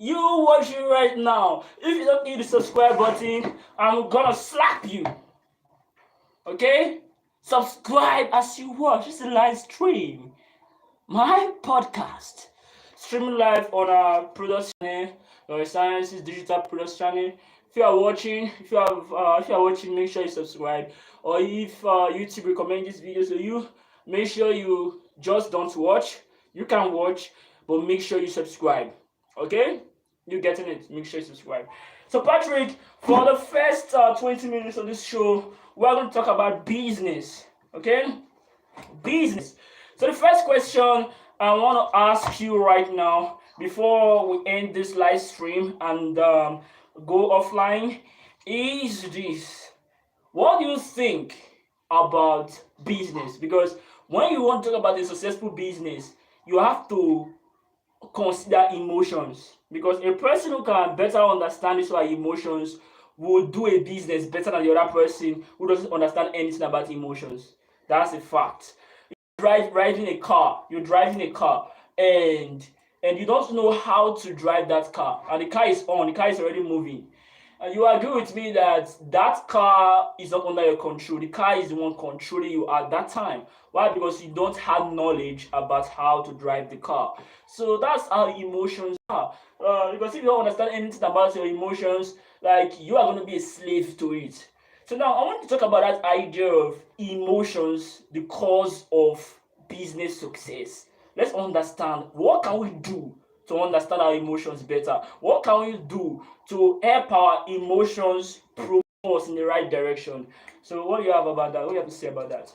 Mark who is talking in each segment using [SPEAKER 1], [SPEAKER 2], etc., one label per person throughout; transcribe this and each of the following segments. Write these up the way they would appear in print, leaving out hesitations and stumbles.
[SPEAKER 1] You watching right now, if you don't hit the subscribe button, I'm gonna slap you. Okay? Subscribe as you watch. This is a live stream. My podcast. Streaming live on our product channel, Gare Science's digital product channel. If you are watching, make sure you subscribe. Or if YouTube recommend this video to you, make sure you just don't watch. You can watch, but make sure you subscribe. Okay? You getting it? Make sure you subscribe. So Patrick, for the first 20 minutes of this show, we're going to talk about business. Okay? Business. So the first question I want to ask you right now before we end this live stream and go offline is this. What do you think about business? Because when you want to talk about a successful business, you have to consider emotions, because a person who can better understand these emotions will do a business better than the other person who doesn't understand anything about emotions. That's a fact. You're driving a car, and you don't know how to drive that car, and the car is already moving, and you agree with me that that car is not under your control. The car is the one controlling you at that time. Why? Because you don't have knowledge about how to drive the car. So that's how emotions are. Because if you don't understand anything about your emotions, like, you are going to be a slave to it. So now I want to talk about that idea of emotions, the cause of business success. Let's understand, what can we do to understand our emotions better? What can we do to help our emotions propel us in the right direction? So what do you have about that? What do you have to say about that?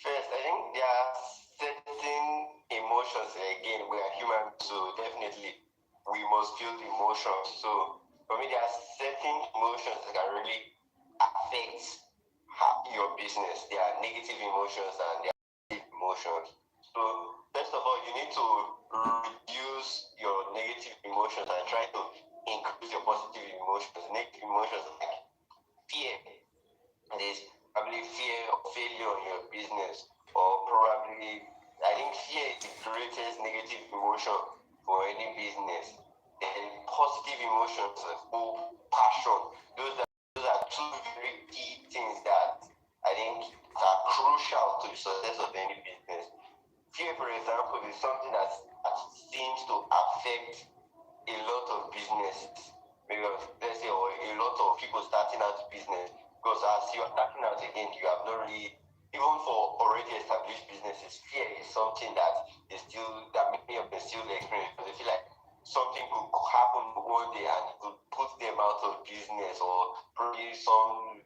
[SPEAKER 2] First, I think there are certain emotions. Again, we are human, so definitely we must feel the emotions. So for me, there are certain emotions that can really affect your business. There are negative emotions and there are positive emotions. So first of all, you need to reduce your negative emotions and try to increase your positive emotions. Negative emotions like fear. There's probably fear of failure in your business, or probably, I think fear is the greatest negative emotion for any business. Then positive emotions like hope, passion. Those are two very key things that I think are crucial to the success of any business. Fear, for example, is something that seems to affect a lot of businesses, because let's say, or a lot of people starting out business, because as you are starting out again, you have not really, even for already established businesses, fear is something that many of them still experience, because they feel like something could happen one day and it could put them out of business, or probably something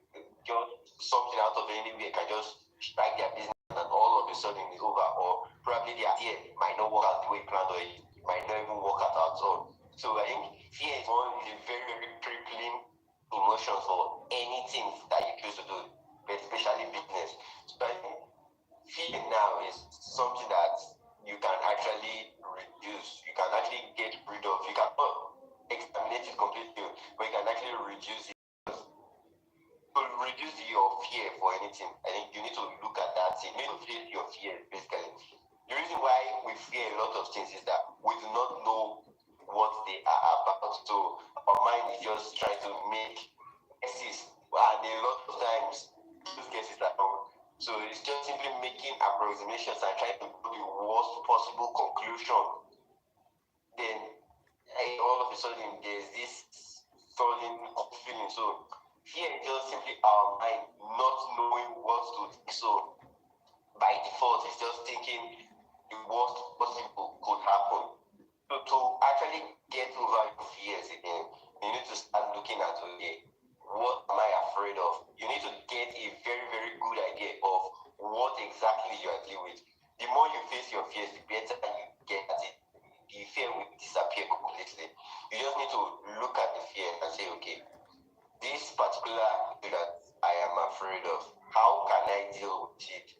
[SPEAKER 2] out of anywhere can just strike their business and all of a sudden it's over, or probably their idea might not work out the way planned, or it might not even work out at all. So I think fear is a very, very crippling emotion for anything that you choose to do, but especially business. So I think fear now is something that you can actually reduce. You can actually get rid of. You cannot exterminate it completely, but you can actually reduce it. To reduce your fear for anything, I think you need to look at that thing. You need to face your fear, basically. The reason why we fear a lot of things is that we do not know what they are about. So our mind is just trying to make guesses, and a lot of times those guesses are wrong. So it's just simply making approximations and trying to do the worst possible conclusion. Then all of a sudden there's this sudden feeling. So fear is just simply our mind not knowing what to think. So by default, it's just thinking the worst possible could happen. So to actually get over your fears again, you need to start looking at, okay, what am I afraid of? You need to get a very, very good idea of what exactly you are dealing with. The more you face your fears, the better you get at it. The fear will disappear completely. You just need to look at the fear and say, okay, this particular thing that I am afraid of, how can I deal with it?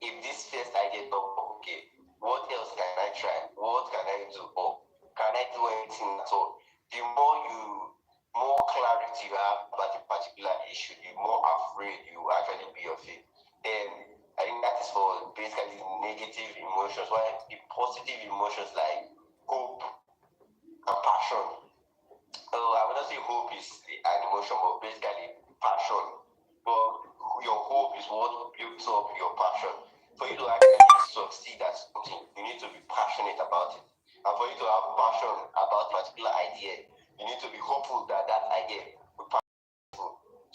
[SPEAKER 2] If this first idea don't work, okay, what else can I try? What can I do? Or can I do anything at all? The more clarity you have about a particular issue, the more afraid you actually be of it. Then I think that is for basically negative negative emotions, while the positive emotions like hope and passion. I would not say hope is an emotion, but basically passion. But your hope is what builds up your passion. For you to actually succeed at something, you need to be passionate about it. And for you to have passion about a particular idea, you need to be hopeful that that idea will pass.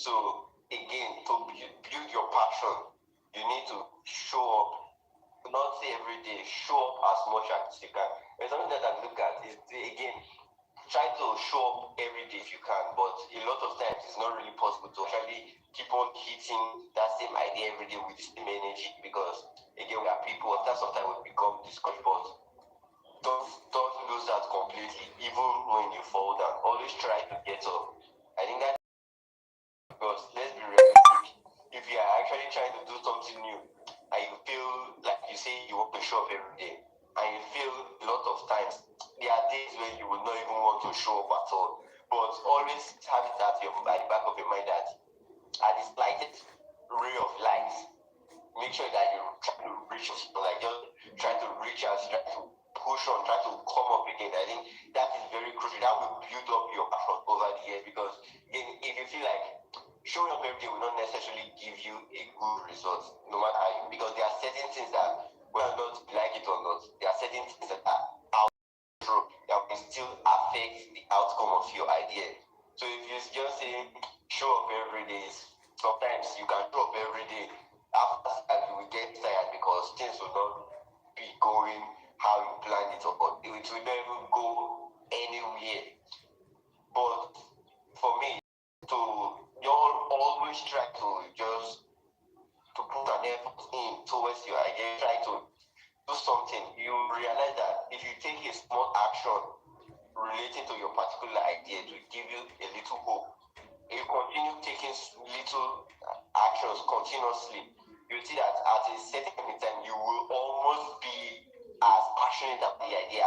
[SPEAKER 2] So again, to build your passion, you need to show up. Not say every day, show up as much as you can. There's something that I look at is, again, try to show up every day if you can, but a lot of times it's not really possible to actually keep on hitting that same idea every day with the same energy, because again, we are people, that sometimes we become discouraged, but don't lose that completely, even when you fall down. Always try to get up. I think that, because let's be realistic, if you are actually trying to do something new and you feel like you say you want to show up every day, and you feel a lot of times there are days when you will not even want to show up at all, but always have it at the back of your mind that at the slightest ray of light, make sure that you try to reach, like just try to reach out, try to push on, try to come up again. I think that is very crucial. That will build up your passion over the years, because if you feel like showing up every day will not necessarily give you a good result, no matter how you, because there are certain things that, whether or not you like it or not, there are certain things that are out of control that will still affect the outcome of your idea. So if you just say show up every day, sometimes you can show up every day. After that, you will get tired because things will not be going how you planned it, or it will never even go anywhere. But for me, to you always try to just to put an effort in towards your idea, try to do something. You realize that if you take a small action relating to your particular idea, it will give you a little hope. If you continue taking little actions continuously, you see that at a certain point in time, you will almost be as passionate about the idea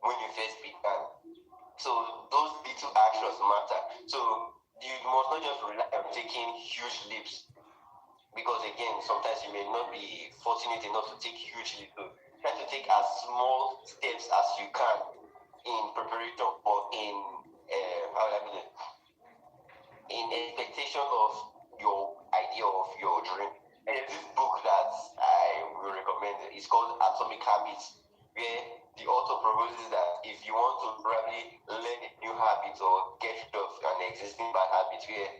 [SPEAKER 2] when you first began. So those little actions matter. So you must not just rely on taking huge leaps, because again, sometimes you may not be fortunate enough to take huge leaps. So try to take as small steps as you can in preparation or in how would I put it, in expectation of your idea of your dream. And there's this book that I will recommend. It's called Atomic Habits, where the author proposes that if you want to probably learn a new habit or get rid of an existing bad habit, where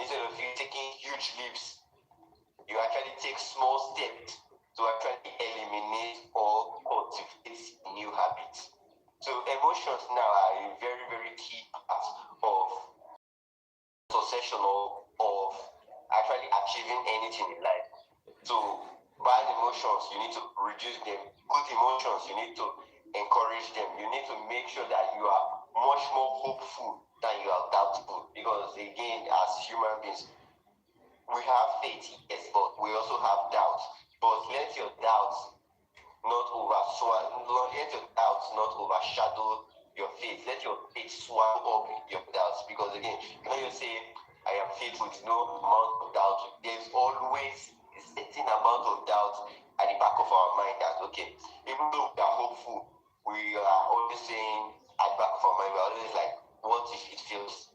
[SPEAKER 2] instead of you taking huge leaps, you actually take small steps to actually eliminate or cultivate new habits. So emotions now are a very, very key part of succession of actually achieving anything in life. So bad emotions, you need to reduce them. Good emotions, you need to encourage them. You need to make sure that you are much more hopeful than you are doubtful. Because again, as human beings, we have faith, yes, but we also have doubts. But let your doubts not let your doubts not overshadow your faith. Let your faith swallow up your doubts. Because again, when you say I am faithful with no amount of doubt, there's always a certain amount of doubt at the back of our mind that okay, even though we are hopeful, we are always saying at the back of our mind, we are always like, what if it fails?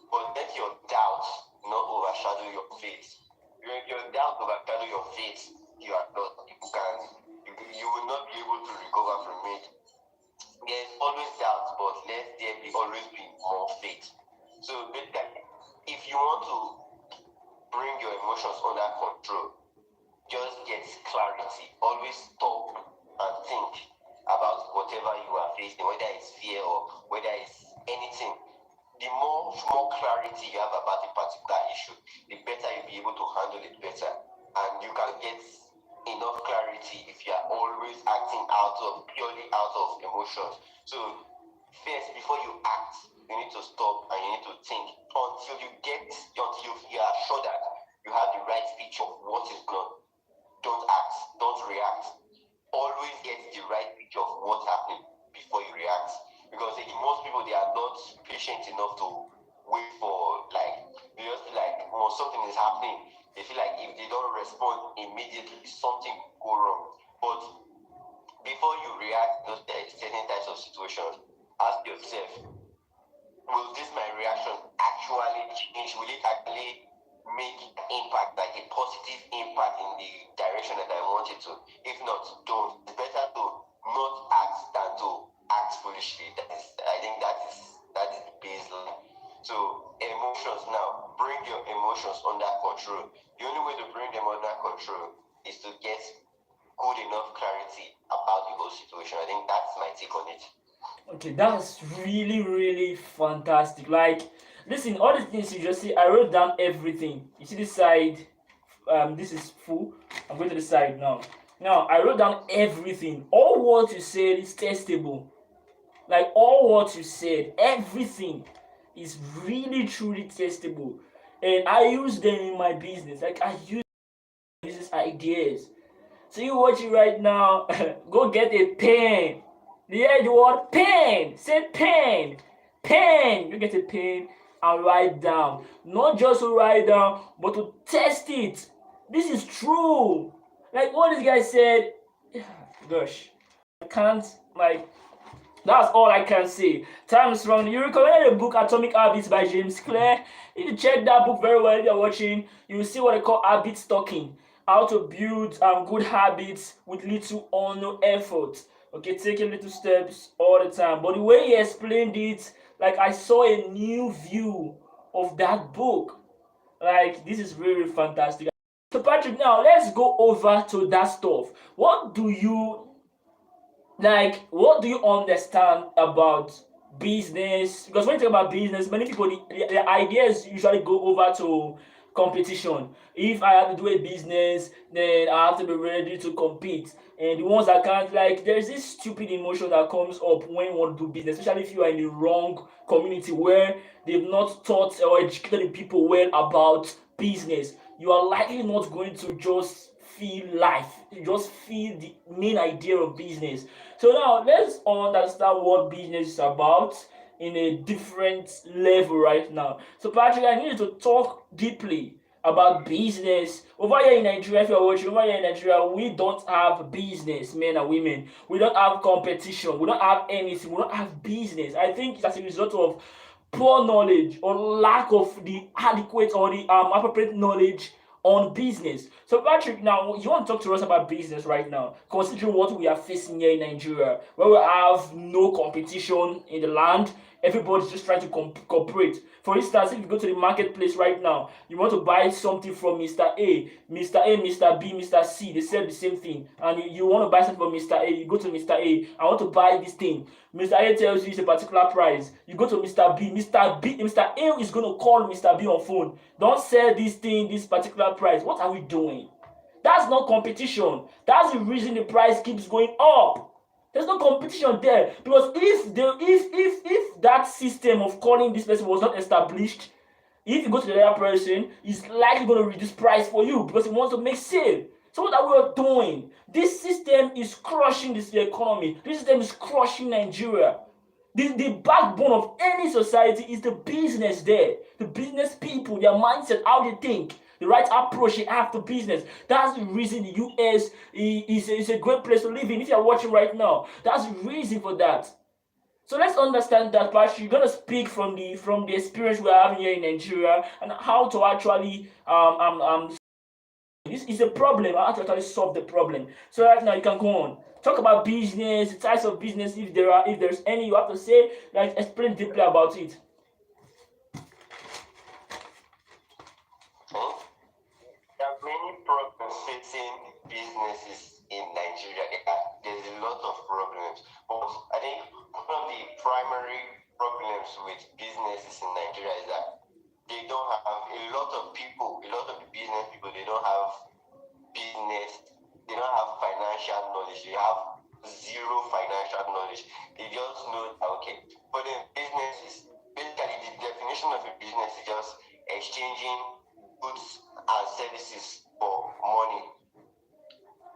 [SPEAKER 2] But let your doubts not overshadow your faith. Your doubt overshadow your faith, you are not. You will not be able to recover from it. There's always doubt, but let there always be more faith. So basically, if you want to bring your emotions under control, just get clarity. Always stop and think about whatever you are facing, whether it's fear or whether it's anything. The more clarity you have about a particular issue, the better you'll be able to handle it better. And you can get enough clarity if you are always acting purely out of emotions. So first, before you act, you need to stop and you need to think until you are sure that you have the right picture of what is going on. Don't act, don't react. Always get the right picture of what's happening before you react. Because most people, they are not patient enough to wait for, like, they just feel like, something is happening. They feel like if they don't respond immediately, something will go wrong. But before you react to those certain types of situations, ask yourself, will this my reaction actually change? Will it actually make an impact, like a positive impact in the direction that I want it to? If not, don't. It's better to not act than to act foolishly. I think that is the baseline. So emotions now, bring your emotions under control. The only way to bring them under control is to get good enough clarity about the whole situation. I think that's my take on it.
[SPEAKER 1] Okay, that's really, really fantastic. Like, listen, all the things you just see, I wrote down everything. You see this side, this is full. I'm going to the side now. Now, I wrote down everything. All what you said is testable. Like, all what you said, everything is really, truly testable. And I use them in my business. Like, I use business ideas. So you watching right now, go get a pen. You hear the word pen? Say pen. Pen. You get a pen and write down. Not just to write down, but to test it. This is true. Like what this guy said, gosh, I can't, like, that's all I can say. Time is running. You recommended a book, Atomic Habits by James Clear. If you check that book very well, if you're watching, you will see what they call habit stocking. How to build good habits with little or no effort. Okay, taking little steps all the time. But the way he explained it, like I saw a new view of that book. Like this is really fantastic. So Patrick, now let's go over to that stuff. What do you understand about business? Because when you talk about business, many people the ideas usually go over to competition. If I have to do a business, then I have to be ready to compete. And the ones that can't, like, there's this stupid emotion that comes up when you want to do business, especially if you are in the wrong community where they've not taught or educated the people well about business. You are likely not going to just feel life, you just feel the main idea of business. So now let's understand what business is about in a different level right now. So Patrick, I need you to talk deeply about business. Over here in Nigeria, if you're watching, over here in Nigeria, we don't have business, men and women. We don't have competition. We don't have anything. We don't have business. I think it's as a result of poor knowledge or lack of the adequate or the appropriate knowledge on business. So Patrick, now you want to talk to us about business right now, considering what we are facing here in Nigeria, where we have no competition in the land, everybody's just trying to cooperate. For instance, if you go to the marketplace right now, you want to buy something from Mr. B, Mr. C, they sell the same thing, and you want to buy something from Mr. A, you go to Mr. A, I want to buy this thing. Mr. A tells you it's a particular price. You go to Mr. B. Mr. A is going to call Mr. B on phone. Don't sell this thing, this particular price. What are we doing? That's not competition. That's the reason the price keeps going up. There's no competition there because if that system of calling this person was not established, if you go to the other person, he's likely going to reduce price for you because he wants to make sale. So what are we doing? This system is crushing this economy. This system is crushing Nigeria. The backbone of any society is the business there. The business people, their mindset, how they think, the right approach they have to business. That's the reason the US is a great place to live in. If you're watching right now, that's the reason for that. So let's understand that, Patrick. You're gonna speak from the experience we're having here in Nigeria and how to actually this is a problem. How to actually solve the problem. So right now you can go on. Talk about business, the types of business, if there's any you have to say, like explain deeply about it.
[SPEAKER 2] There are many problems facing businesses in Nigeria. There's a lot of problems, but I think one of the primary problems with businesses in Nigeria is that they don't have a lot of the business people, they don't have financial knowledge. They have zero financial knowledge. They just know that, okay, for them, business is basically the definition of a business is just exchanging goods and services for money.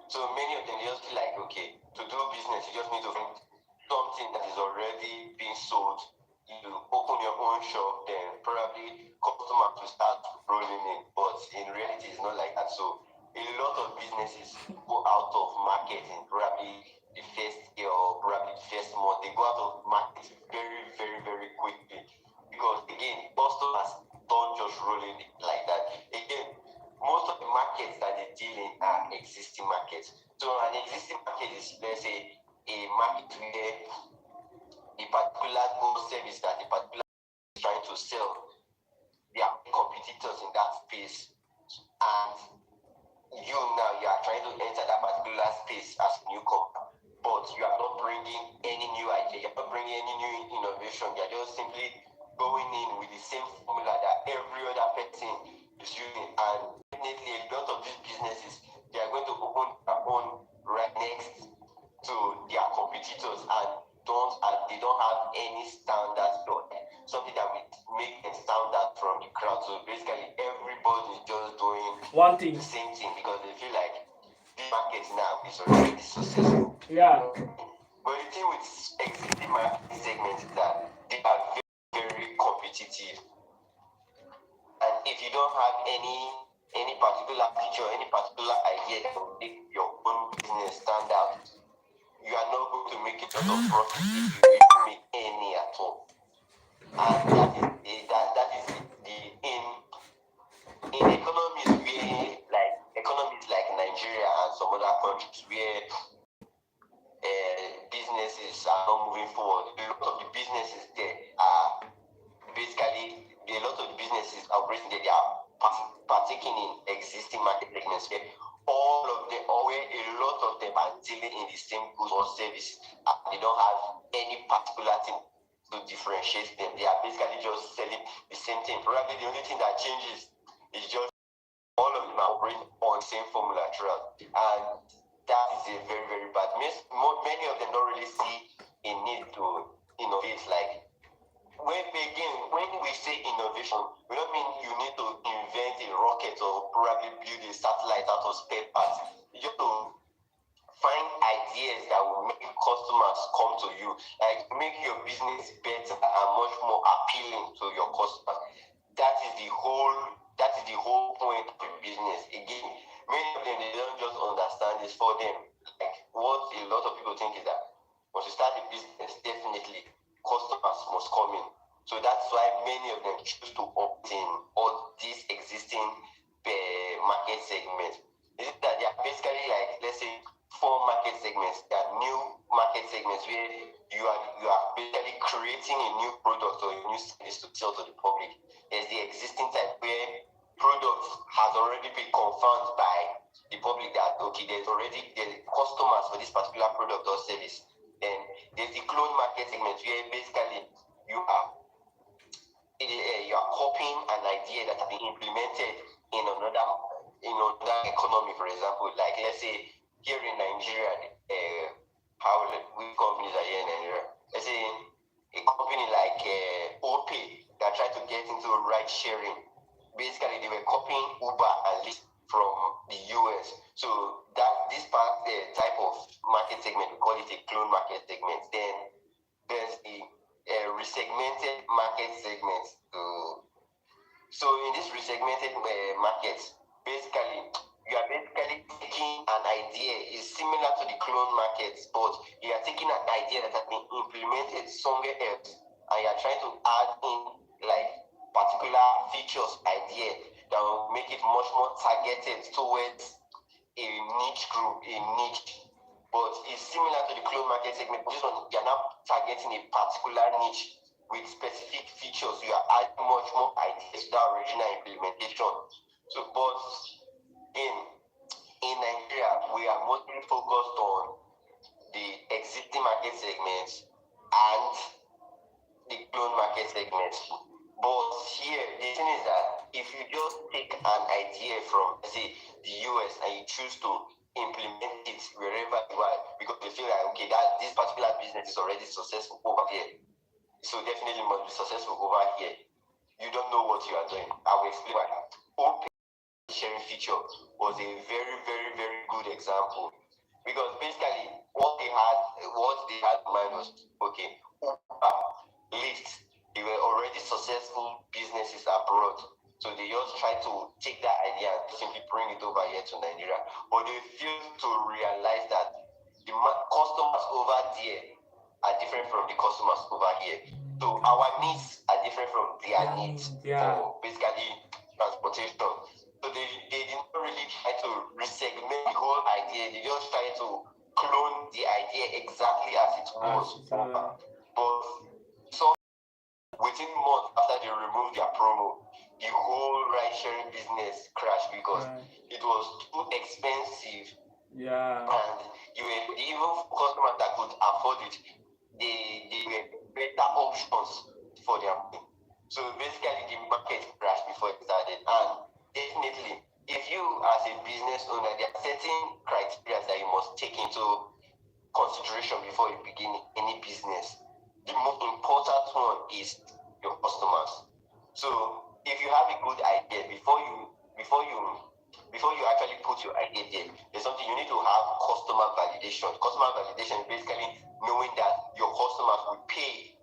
[SPEAKER 2] So many of them just feel like, okay, to do business, you just need to find something that is already being sold. You open your own shop, then probably customers will start rolling in, but in reality, it's not like that. So a lot of businesses go out of market in probably the first year or probably the first month. They go out of market very, very, very quickly because again, customers don't just roll in like that. Again, most of the markets that they deal in are existing markets. So an existing market is, let's say, a market where a particular good service that a particular is trying to sell, there are competitors in that space, and you now you are trying to enter that particular space as a newcomer, but you are not bringing any new idea, you're not bringing any new innovation, you're just simply going in with the same formula that every other person is using. And definitely a lot of these businesses, they are going to open their own right next to their competitors and they don't have any standards or something that will make them stand out from the crowd. So basically everybody is just doing
[SPEAKER 1] one thing.
[SPEAKER 2] the same thing because they feel like this market now is already successful.
[SPEAKER 1] Yeah.
[SPEAKER 2] But the thing with existing market segments is that they are very, very competitive. And if you don't have any particular feature, any particular idea that will make your own business stand out, you are not going to make a lot of profit if you even make any at all. And that is the in economies like Nigeria and some other countries where businesses are not moving forward. A lot of the businesses there are basically a lot of the businesses operating there, they are partaking in existing market segments where all of them, or where a lot of them are dealing in the same goods or service, and they don't have any particular thing to differentiate them. They are basically just selling the same thing. Probably the only thing that changes is just all of them are operating on the same formula throughout, and that is a very, very bad. Many of them don't really see a need to innovate. Like when we say innovation, we don't mean you need to invent a rocket or probably build a satellite out of spare parts. You just to find ideas that will make customers come to you, like make your business better and much more appealing to your customers. That is the whole point of the business. Again, many of them, they don't just understand this for them. Like what a lot of people think is that once you start a business, definitely customers must come in. So that's why many of them choose to opt in all these existing market segments. Is it that they are basically like, let's say, 4 market segments. There are new market segments where you are basically creating a new product or a new service to sell to the public. There's the existing type where product has already been confirmed by the public that okay, there's customers for this particular product or service. Then there's the clone market segment where basically you are copying an idea that has been implemented in another economy. For example, like let's say here in Nigeria, which companies are here in Nigeria? Let's say a company like OPay that tried to get into ride sharing. Basically, they were copying Uber and Lyft from the US. So this type of market segment, we call it a clone market segment. Then there's the resegmented market segment. So in this resegmented market, basically you are basically taking an idea is similar to the clone markets, but you are taking an idea that has been implemented somewhere else, and you are trying to add in like particular features, idea that will make it much more targeted towards a niche group, a niche. But it's similar to the clone market segment. This one, you are now targeting a particular niche with specific features. You are adding much more ideas to that original implementation. So, but in Nigeria, we are mostly focused on the existing market segments and the clone market segments. But here, the thing is that if you just take an idea from, let's say, the US and you choose to implement it wherever you are, because you feel like, okay, that this particular business is already successful over here, so definitely must be successful over here. You don't know what you are doing. I will explain why. Open sharing feature was a very, very, very good example, because basically what they had in mind was, okay, Uber, Lyft, they were already successful businesses abroad. So they just try to take that idea and simply bring it over here to Nigeria. But they fail to realize that the customers over there are different from the customers over here. So our needs are different from their needs for basically transportation. So they did not really try to resegment the whole idea. They just try to clone the idea exactly as it was. But so within months after they removed their promo, the whole ride-sharing business crashed because it was too expensive. And even customers that could afford it, they were better options for their money. So basically, the market crashed before it started. And definitely, if you as a business owner, there are certain criteria that you must take into consideration before you begin any business. The most important one is your customers. So if you have a good idea before you actually put your idea there, there's something you need to have customer validation. Customer validation is basically knowing that your customers will pay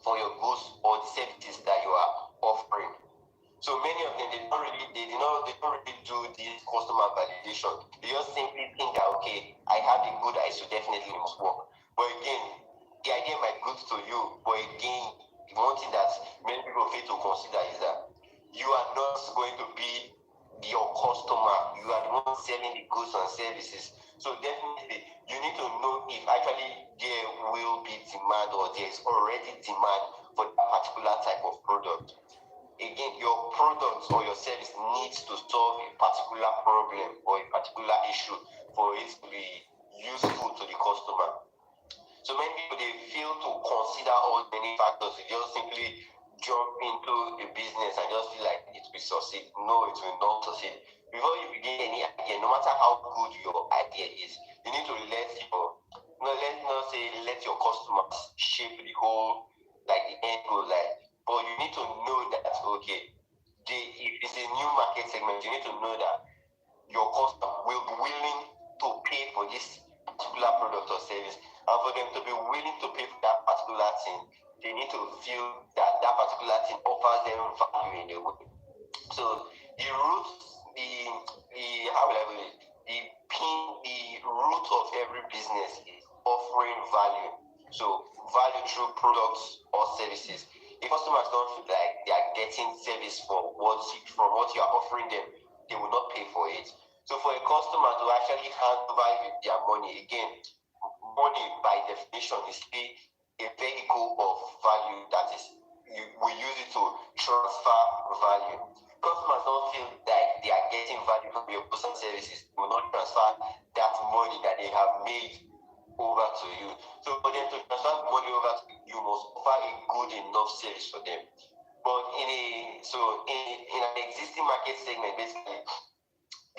[SPEAKER 2] for your goods or the services that you are offering. So many of them they don't really do this customer validation. They just simply think that okay, I have a good idea, so definitely it must work. But again, the idea might be good to you, but again, one thing that many people fail to consider is that you are not going to be your customer. You are the one selling the goods and services. So definitely, you need to know if actually there will be demand or there is already demand for that particular type of product. Again, your product or your service needs to solve a particular problem or a particular issue for it to be useful to the customer. So many people, they fail to consider all many factors. They just simply jump into a business and just feel like it will succeed. No, it will not succeed. Before you begin any idea, no matter how good your idea is, you need to let your customers shape the whole, like the end goal, but you need to know that okay, if it's a new market segment, you need to know that your customer will be willing to pay for this particular product or service. And for them to be willing to pay for that particular thing, they need to feel that that particular thing offers them value in a way. So the root of every business is offering value. So value through products or services. If customers don't feel like they are getting service from what you are offering them, they will not pay for it. So for a customer to actually hand over their money, again, money by definition is a vehicle of value that is we use it to transfer value. Customers don't feel like they are getting value from your goods and services. They will not transfer that money that they have made over to you. So for them to transfer money over to you, you must offer a good enough service for them. But in an existing market segment, basically,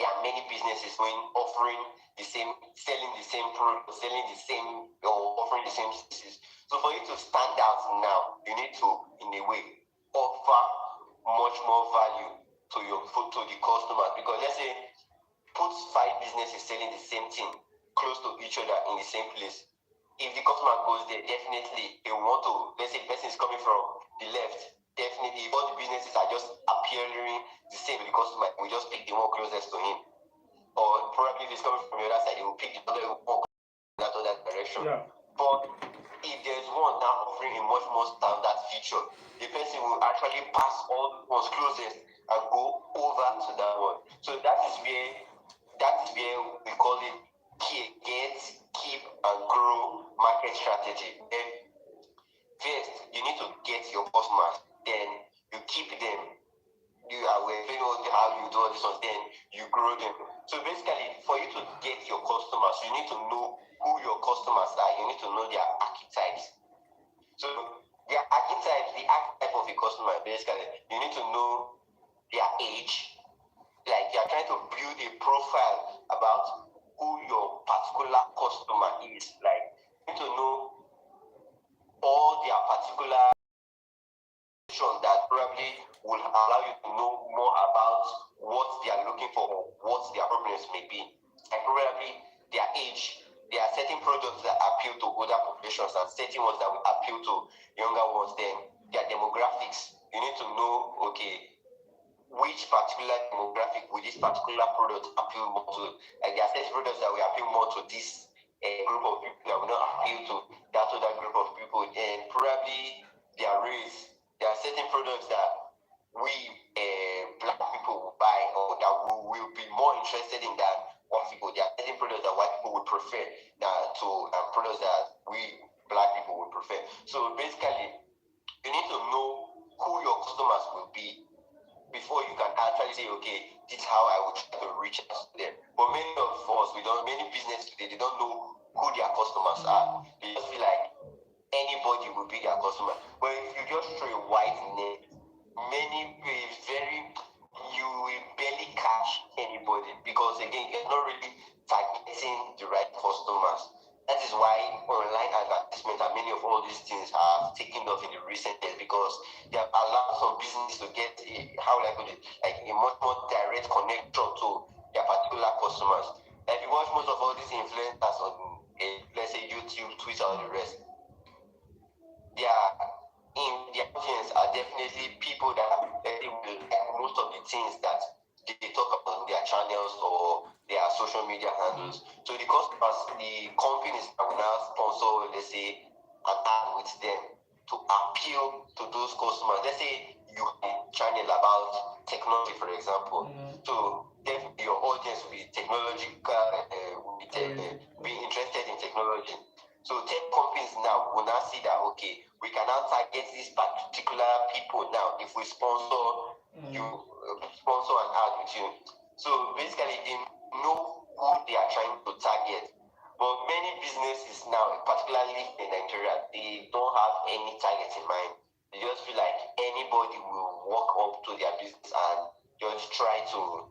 [SPEAKER 2] there are many businesses offering the same, selling the same product, selling the same, or offering the same services. So for you to stand out now, you need to, in a way, offer much more value to the customers. Because let's say, put 5 businesses selling the same thing close to each other in the same place. If the customer goes there, definitely they want to. Let's say the person is coming from the left. Definitely, if all the businesses are just appearing the same to the customer, we just pick the one closest to him. Or probably if it's coming from the other side, they will pick the other one in that other direction.
[SPEAKER 1] Yeah.
[SPEAKER 2] But if there's one now offering a much more standard feature, the person will actually pass all the ones closest and go over to that one. So that is where we call it get, keep, and grow market strategy. Then first, you need to get your customers, then you keep them. You are how you do all this one, then you grow them. So basically, for you to get your customers, you need to know who your customers are. You need to know their archetypes. So the archetype of a customer, basically, you need to know their age. Like you are trying to build a profile about who your particular customer is. Like you need to know all their particular that probably will allow you to know more about what they are looking for or what their problems may be. And probably their age. There are certain products that appeal to older populations and certain ones that will appeal to younger ones. Then their demographics. You need to know, okay, which particular demographic will this particular product appeal more to. Like there are certain products that will appeal more to this group of people that will not appeal to that other group of people, and probably their race. There are certain products that we black people will buy or that we will be more interested in than white people. There are certain products that white people would prefer to products that we black people would prefer. So basically, you need to know who your customers will be before you can actually say, okay, this is how I would try to reach out to them. But many of us, many business today, they don't know who their customers are. They just feel like anybody will be their customer. But if you just throw a wide net, you will barely catch anybody, because again, you're not really targeting the right customers. That is why online advertisement and many of all these things have taken off in the recent years, because they have allowed some business to get a much more direct connection to their particular customers. If you watch most of all these influencers on let's say YouTube, Twitter, or the rest, their audience are definitely people that they will like most of the things that they talk about on their channels or their social media handles. So the customers, the companies that will now sponsor, let's say, an ad with them to appeal to those customers. Let's say you have a channel about technology, for example. So definitely your audience will be technological, be interested in technology. So tech companies now will now see that, okay, we can now target these particular people now if we sponsor sponsor an ad with you. So basically, they know who they are trying to target. But many businesses now, particularly in Nigeria, they don't have any target in mind. They just feel like anybody will walk up to their business and just try to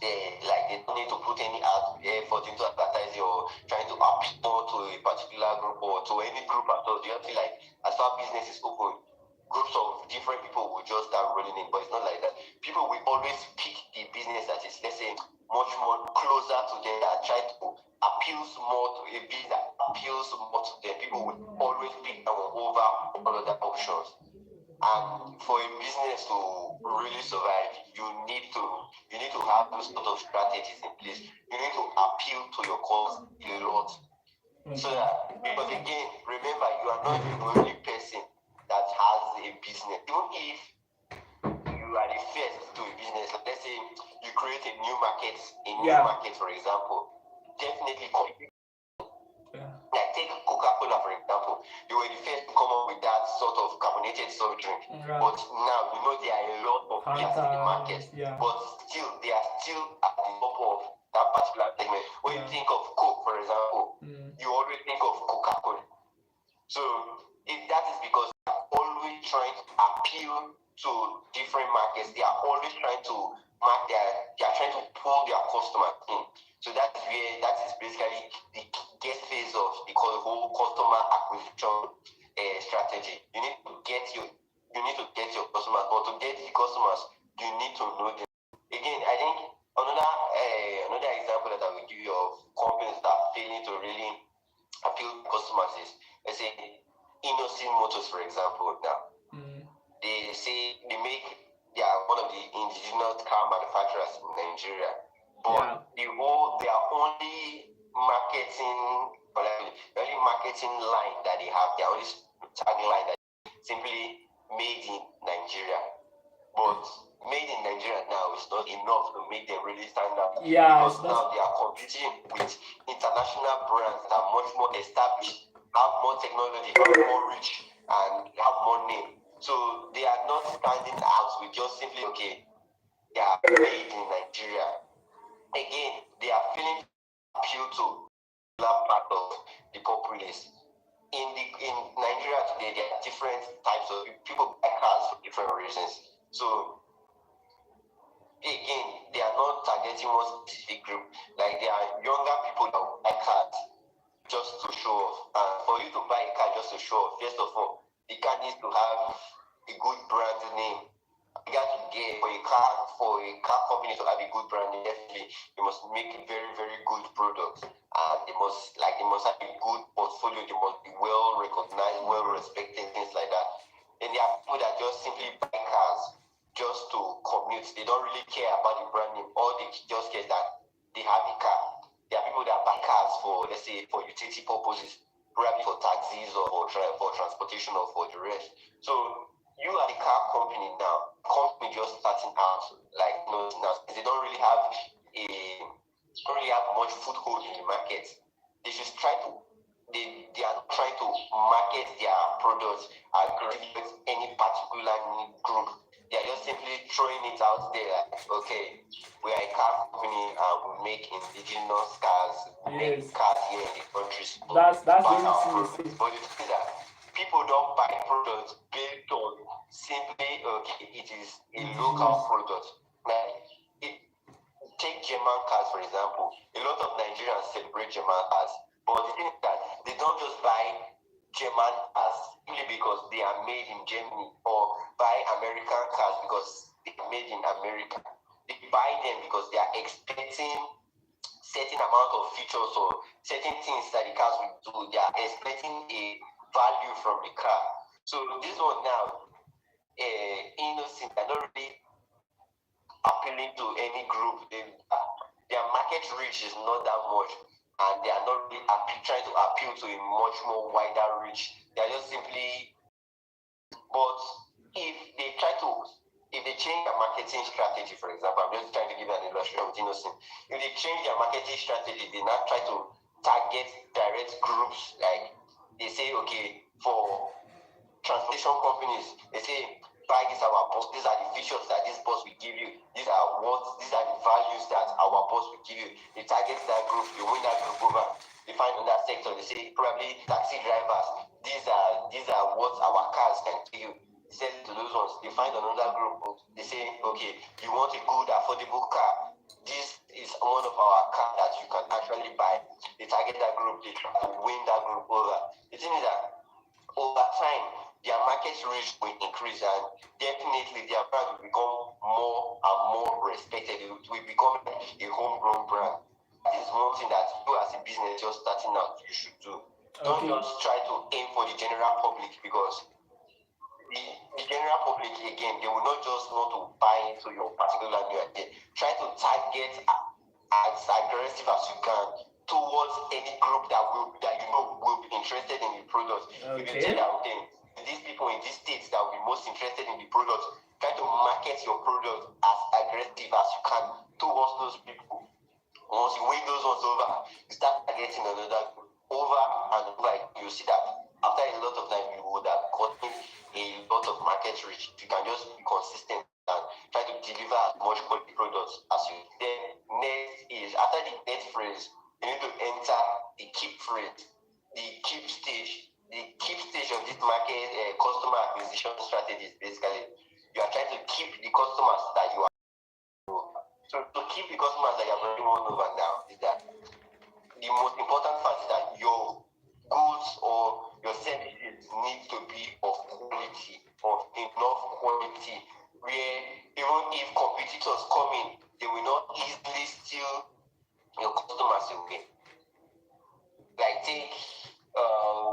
[SPEAKER 2] they don't need to put any effort into advertising or trying to appeal to a particular group or to any group at all. Do you feel like as far business is open, groups of different people will just start rolling in? But it's not like that. People will always pick the business that is, let's say, much more closer to them, that try to appeal more to a business that appeals more to them. People will always pick that one over all other options. And for a business to really survive, you need to have those sort of strategies in place. You need to appeal to your customers a lot. So that, because again, remember, you are not the only person that has a business. Even if you are the first to a business, like let's say you create a new market, for example, definitely like take Coca-Cola, for example. They were the first to come up with that sort of carbonated soft drink. But now, there are a lot of players in the market. But still, they are still at the top of that particular segment. When you think of Coke, for example, you always think of Coca-Cola. So that is because they are always trying to appeal to different markets. They are always trying to they are trying to pull their customers in. So that is basically the get phase of the whole customer acquisition strategy. You need to get your customers, but to get the customers, you need to know them. Again, I think another example that I will give you of companies that are failing to really appeal to customers is, let's say, Innocent Motors, for example. Now, they are one of the indigenous car manufacturers in Nigeria, but they are only marketing line that they have, their only tagline that is simply made in Nigeria. But made in Nigeria now is not enough to make them really stand out. Because now they are competing with international brands that are much more established, have more technology, have more reach, and have more name. So they are not standing out with just simply, okay, they are made in Nigeria. Again, they are feeling appeal to that part of the populace. In Nigeria today, there are different types of people buy cars for different reasons. So again, they are not targeting one specific group. Like there are younger people that buy cars just to show off. And for you to buy a car just to show off, first of all, the car needs to have a good brand name. You got to get for a car company to have a good brand name, definitely they must make a very, very good product. And they must have a good portfolio, they must be well recognized, well respected, things like that. And there are people that just simply buy cars just to commute. They don't really care about the brand name. All they just care that they have a car. There are people that buy cars for, let's say, for utility purposes, probably for taxis or for transportation or for the rest. So you are the car company now. Company just starting out, like now they don't really have much foothold in the market. They should try to. They are not trying to market their products aggressively with any particular group. They are just simply throwing it out there like, okay, we are a car company and we make indigenous cars, we make cars here in the country. So
[SPEAKER 1] That's
[SPEAKER 2] buy
[SPEAKER 1] the
[SPEAKER 2] our
[SPEAKER 1] only
[SPEAKER 2] products.
[SPEAKER 1] thing.
[SPEAKER 2] But the thing is that people don't buy products based on simply, okay, it is a local product. Like, take German cars, for example. A lot of Nigerians celebrate German cars. But the thing is that they don't just buy German cars simply because they are made in Germany, or buy American cars because they are made in America. They buy them because they are expecting certain amount of features or certain things that the cars will do. They are expecting a value from the car. So this one now, innocent, they're not really appealing to any group. Their market reach is not that much, and they are not really trying to appeal to a much more wider reach. They are just simply. But if they change their marketing strategy, for example, I'm just trying to give an illustration with innocent. If they change their marketing strategy, they now try to target direct groups. Like they say, okay, for transportation companies, they say, buy this our bus. These are the features that this bus will give you. These are the values that our bus will give you. They target that group, they win that group over. They find in that sector, they say probably taxi drivers. These are what our cars can give you. Sell it to those ones. They find another group. They say, okay, you want a good, affordable car. This is one of our cars that you can actually buy. They target that group. They try to win that group over. The thing is that over time, their market reach will increase, and definitely their brand will become more and more respected. It will become a homegrown brand. That is one thing that you as a business just starting out, you should do. Don't just try to aim for the general public, because the general public, again, they will not just want to buy into your particular new idea. Try to target as aggressive as you can towards any group that you know will be interested in the product. If you say that, okay, these people in these states that will be most interested in the product, try to market your product as aggressive as you can towards those people. Once you win those ones over, you start targeting another group over and over. You see that after a lot of time, you would have gotten a lot of market reach. You can just be consistent and try to deliver as much quality products as you. Then next is, after the net phrase, you need to enter the keep phrase, the keep stage. The keep stage of this market customer acquisition strategy is basically you are trying to keep the customers that you are. So to keep the customers that you are already won over now is that the most important fact is that your goods or your services need to be of quality, of enough quality, where even if competitors come in, they will not easily steal your customers away. Like take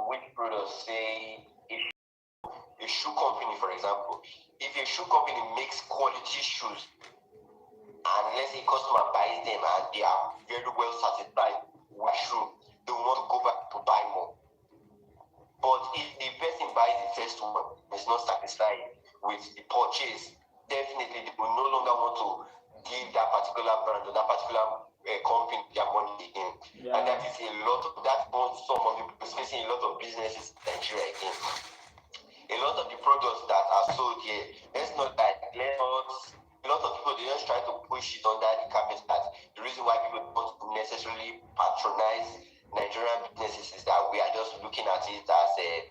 [SPEAKER 2] which products, say a shoe company, for example. If a shoe company makes quality shoes, and let's say customer buys them and they are very well satisfied with shoe, they will want to go back to buy more. But if the person buys the first one is not satisfied with the purchase, definitely they will no longer want to give that particular brand or that particular company their money again. And that is some of the people facing a lot of businesses in Nigeria again. A lot of the products that are sold here, a lot of people, they just try to push it under the carpet. That the reason why people don't necessarily patronize Nigerian businesses is that we are just looking at it as a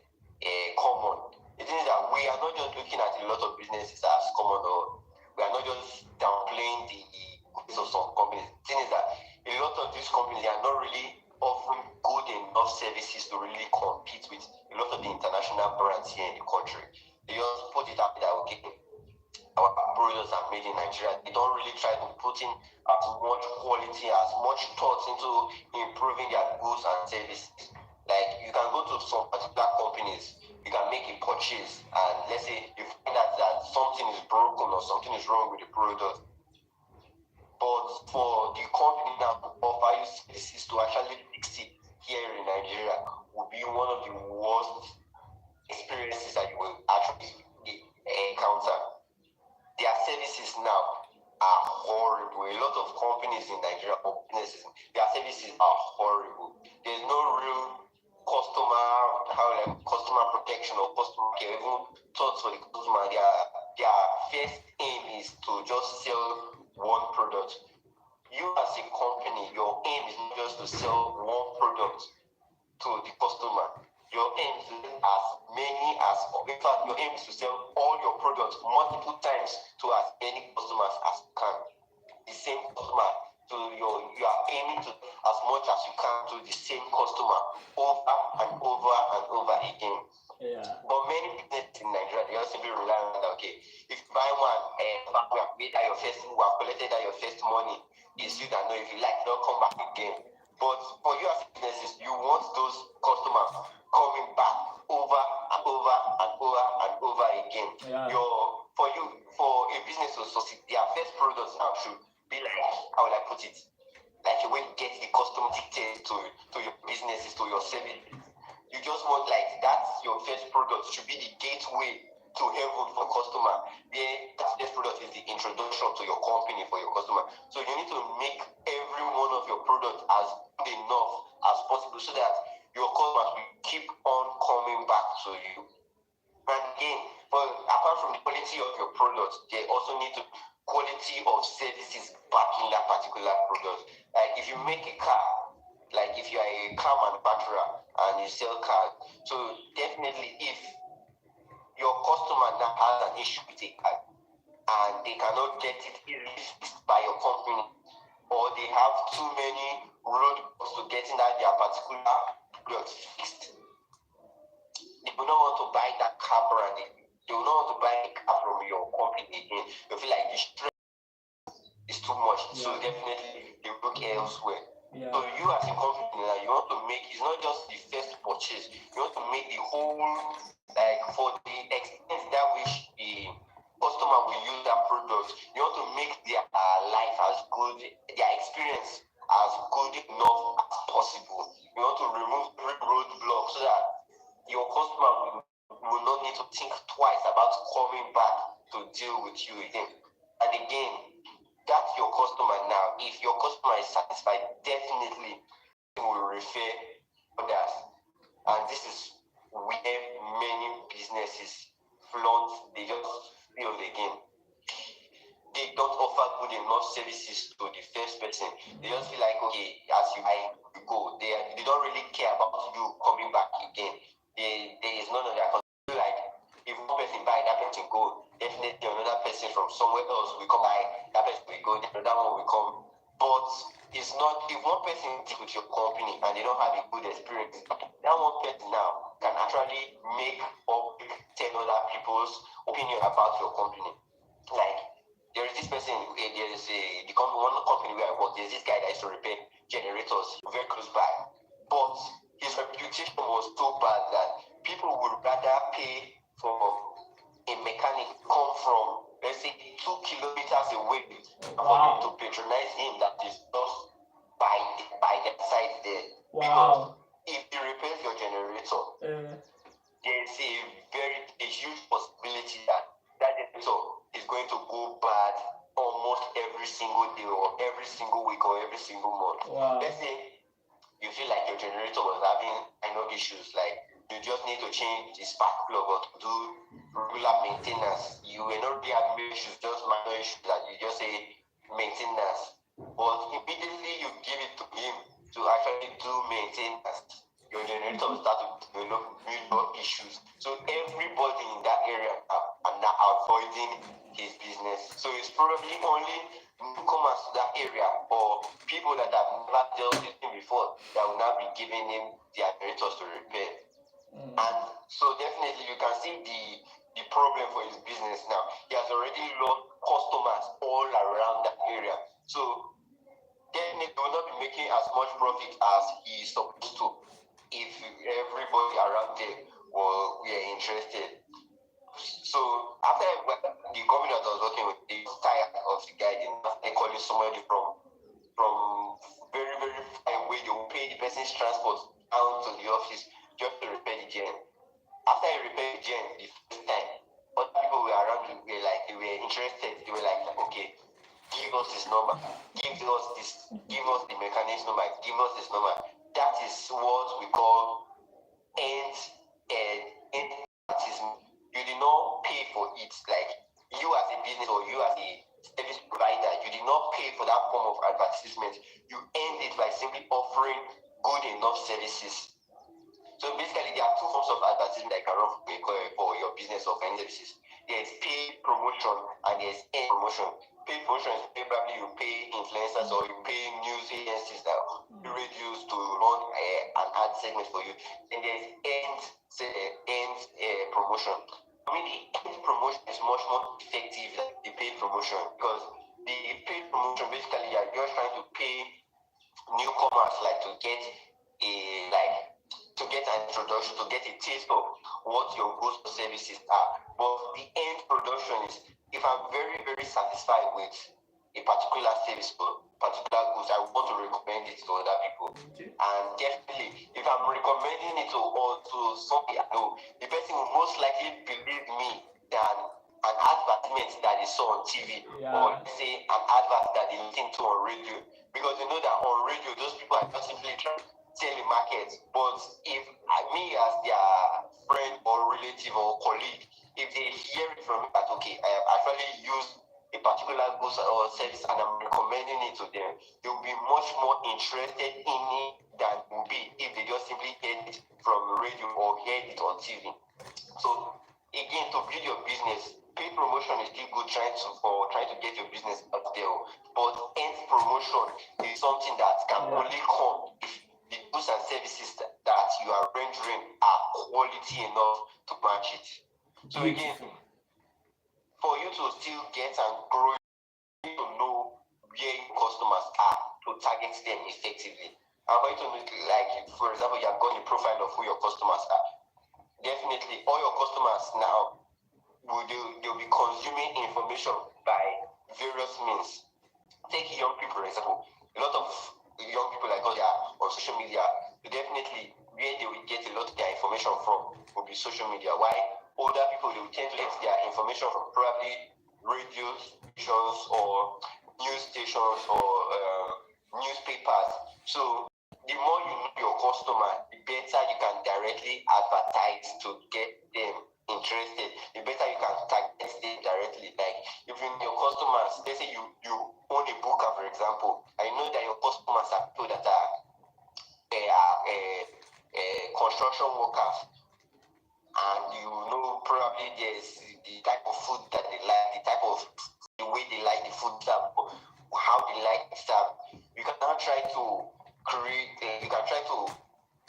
[SPEAKER 2] common. The thing is that we are not just looking at a lot of businesses as common, or we are not just downplaying the goods of some companies. The thing is that a lot of these companies, they are not really offering good enough services to really compete with a lot of the international brands here in the country. They just put it out that, okay, our products are made in Nigeria. They don't really try to put in as much quality, as much thought into improving their goods and services. Like, you can go to some particular companies, you can make a purchase, and let's say you find out that something is broken or something is wrong with the product. But for the company now to offer you services to actually fix it here in Nigeria would be one of the worst experiences that you will actually encounter. Their services now are horrible. A lot of companies in Nigeria or businesses, their services are horrible. There's no real customer protection or customer care, even thoughts for the customer. Their first aim is to just sell one product. You as a company, your aim is not just to sell one product to the customer. Your aim is to sell as many as, in fact, your aim is to sell all your products multiple times to as many customers as you can. The same customer, you are aiming to as much as you can to the same customer over and over and over again.
[SPEAKER 1] Yeah.
[SPEAKER 2] But many businesses in Nigeria, they just simply rely on that. Okay, if you buy one, we have made that your first, we have collected that your first money. It's you that know. If you like, don't come back again. But for you as businesses, you want those customers coming back over and over and over and over again.
[SPEAKER 1] Yeah.
[SPEAKER 2] For a business to succeed, their first products now should be like, how will I put it? Like a way to get the customer dictated to your businesses, to your services. You just want like that's your first product should be the gateway to heaven for customer. That first product is the introduction to your company for your customer. So you need to make every one of your products as good enough as possible so that your customers will keep on coming back to you. And again, but apart from the quality of your product, they also need to quality of services backing that particular product. Like if you make a car, like if you are a car manufacturer and you sell cars, so definitely if your customer now has an issue with a car and they cannot get it fixed by your company, or they have too many roadblocks to getting their particular product fixed, they will not want to buy that car brand. They will not want to buy a car from your company again. They feel like the stress is too much. Yeah. So definitely they look elsewhere. Yeah. So you as a company, you want to make, it's not just the first purchase, you want to make the whole, like for the extent that which the customer will use that product, you want to make their life as good, their experience as good enough as possible. You want to remove every roadblock so that your customer will not need to think twice about coming back to deal with you again. And again, that's your customer now. If your customer is satisfied, definitely will refer others. And this is where many businesses flaunt. They just feel again they don't offer good enough services to the first person. They just feel like, okay, as you go, they don't really care about you coming back again. There is none of that. Like if one person buy, that person go. Definitely another person from somewhere else will come by, that person will go, another one will come. But it's not, if one person is with your company and they don't have a good experience, that one person now can actually make or break 10 other people's opinion about your company. Like, there is this person, one company where I work, there's this guy that used to repair generators very close by. But his reputation was so bad that people would rather pay for a mechanic come from, let's say, 2 kilometers away for them to patronize him that is just by their side there. Wow. Because if he repairs your generator, there's a huge possibility that generator is going to go bad almost every single day or every single week or every single month. Wow. Let's say you feel like your generator was having issues, like you just need to change the spark plug or to do regular maintenance. You will not really have issues, just minor issues that you just say maintenance. But immediately you give it to him to actually do maintenance, your generator will start to develop major issues. So everybody in that area are now avoiding his business. So it's probably only newcomers to that area or people that have never dealt with him before that will now be giving him their generators to repair. And so definitely you can see the problem for his business now. He has already lost customers all around that area. So definitely will not be making as much profit as he is supposed to if everybody around there were in interested. So after the company that I was working with, they got tired of the guy. They calling somebody from very, very far away. They will pay the person's transport down to the office just to repair the gen. After I repaired the gen the first time, other people were around, they were interested. They were like, okay, give us this number, give us the mechanic's number, give us this number. That is what we call end advertisement. You did not pay for it. Like, you as a business or you as a service provider, you did not pay for that form of advertisement. You earned it by simply offering good enough services. So basically, there are two forms of advertisement that you can run for your business or any services. There's paid promotion and there's earned promotion. Paid promotion is probably you pay influencers or you pay news agencies that radios to run an ad segment for you. And there's earned promotion. I mean, the earned promotion is much more effective than the paid promotion, because the paid promotion basically you're just trying to pay newcomers to get an introduction, to get a taste of what your goods or services are. But the end production is, if I'm very, very satisfied with a particular service or particular goods, I want to recommend it to other people. Okay. And definitely, if I'm recommending it to somebody I know, the person will most likely believe me than an advertisement that they saw on TV, or let's say an advert that they listen to on radio. Because you know that on radio, those people are just simply trying to sell the market. But if me as their friend or relative or colleague, if they hear it from me that, okay, I have actually used a particular goods or service and I'm recommending it to them, they will be much more interested in it than would be if they just simply hear it from radio or hear it on TV. So again, to build your business, paid promotion is still good trying to get your business out there. But end promotion is something that can only come if the goods and services that you are rendering are quality enough to match it. So again, for you to still get and grow, you need to know where your customers are to target them effectively. And for you to know, for example, you have got a profile of who your customers are. Definitely, all your customers now they'll be consuming information by various means. Take young people, for example. A lot of young people like us are on social media. Definitely, where they will get a lot of their information from will be social media. Why? Older people, they will tend to get their information from probably radio stations or news stations or newspapers. So the more you know your customer, the better you can directly advertise to get them interested. The better you can target them directly. Like if you know your customers, let's say you own a booker, for example, I know that your customers are people that are construction workers, and you know probably there's the type of food that they like, the way they like the food served, how they like it served. You can now try to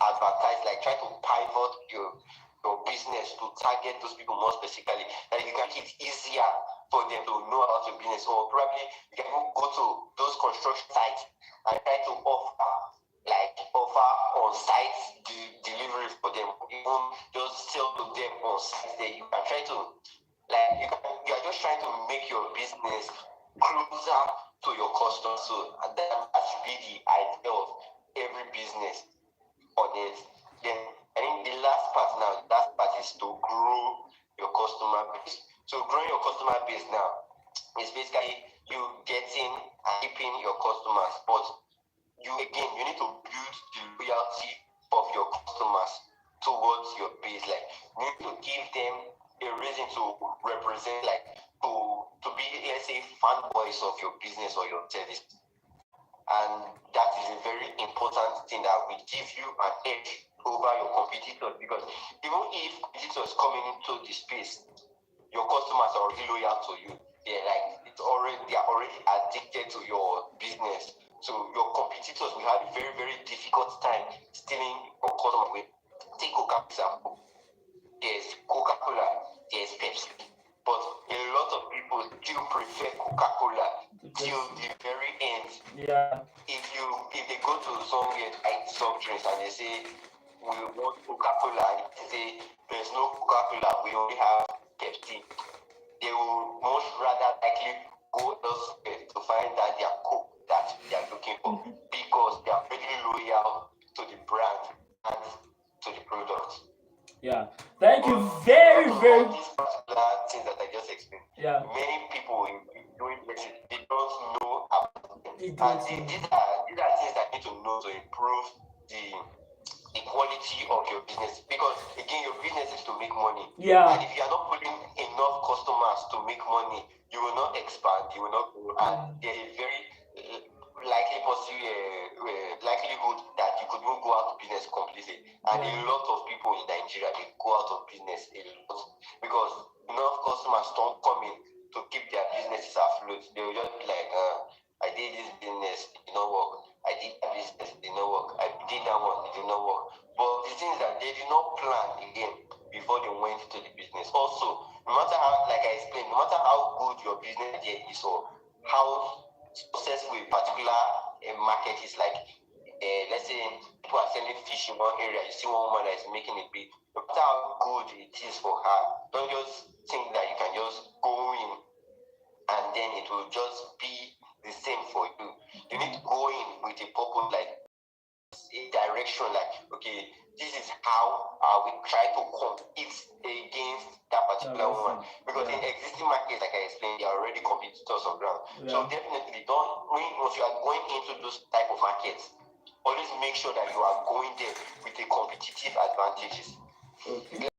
[SPEAKER 2] advertise, try to pivot your business to target those people more specifically. That you can make it easier for them to know about your business, or probably you can go to those construction sites and try to offer on-site delivery for them, even just sell to them on site. There you can try to you are just trying to make your business closer to your customers. So that should be the idea of every business on it. Then I think the last part is to grow your customer base. So growing your customer base now is basically you getting and keeping your customers, but you need to build the loyalty of your customers towards your base. You need to give them a reason to represent, to be, let's say, fanboys of your business or your service. And that is a very important thing that will give you an edge over your competitors, because even if competitors coming into the space, your customers are already loyal to you. They are already addicted to your business. So your competitors will have a very, very difficult time stealing your customer with. Take Coca-Cola example. There's Coca-Cola, there's Pepsi, but a lot of people still prefer Coca-Cola till the very end.
[SPEAKER 1] Yeah.
[SPEAKER 2] If they go to somewhere to buy soft drinks and they say we want Coca-Cola, and they say there's no Coca-Cola, we only have Pepsi. They will most rather likely go elsewhere to find that their Coke that they are looking for because they are very loyal to the brand and to the product.
[SPEAKER 1] Yeah. Thank you
[SPEAKER 2] But
[SPEAKER 1] very,
[SPEAKER 2] out of
[SPEAKER 1] very.
[SPEAKER 2] all these particular things that I just explained,
[SPEAKER 1] Yeah.
[SPEAKER 2] many people in doing Brexit, they don't know about them.
[SPEAKER 1] They
[SPEAKER 2] And
[SPEAKER 1] don't
[SPEAKER 2] these
[SPEAKER 1] know.
[SPEAKER 2] are things that you need to know to improve the quality of your business. Because again, your business is to make money.
[SPEAKER 1] Yeah.
[SPEAKER 2] And if you are not putting enough customers to make money, you will not expand, you will not grow. And there is very likelihood that you could even go out of business completely. And a lot of people in Nigeria, they go out of business a lot because enough customers don't come in to keep their businesses afloat. They will just be like, I did this business, it did not work. I did that business, it did not work. I did that one, it did not work. But the thing is that they did not plan again before they went into the business. Also, no matter how, like I explained, no matter how good your business idea is or how successful a particular market is, like let's say people are selling fish in one area, you see one woman that is making a bid, no matter how good it is for her, don't just think that you can just go in and then it will just be the same for you. You need to go in with a purpose, like a direction, like, okay, this is how we try to compete against that particular one. Because in existing markets, like I explained, they are already competitors on ground. So definitely once you are going into those type of markets, always make sure that you are going there with a competitive advantages.
[SPEAKER 1] Okay.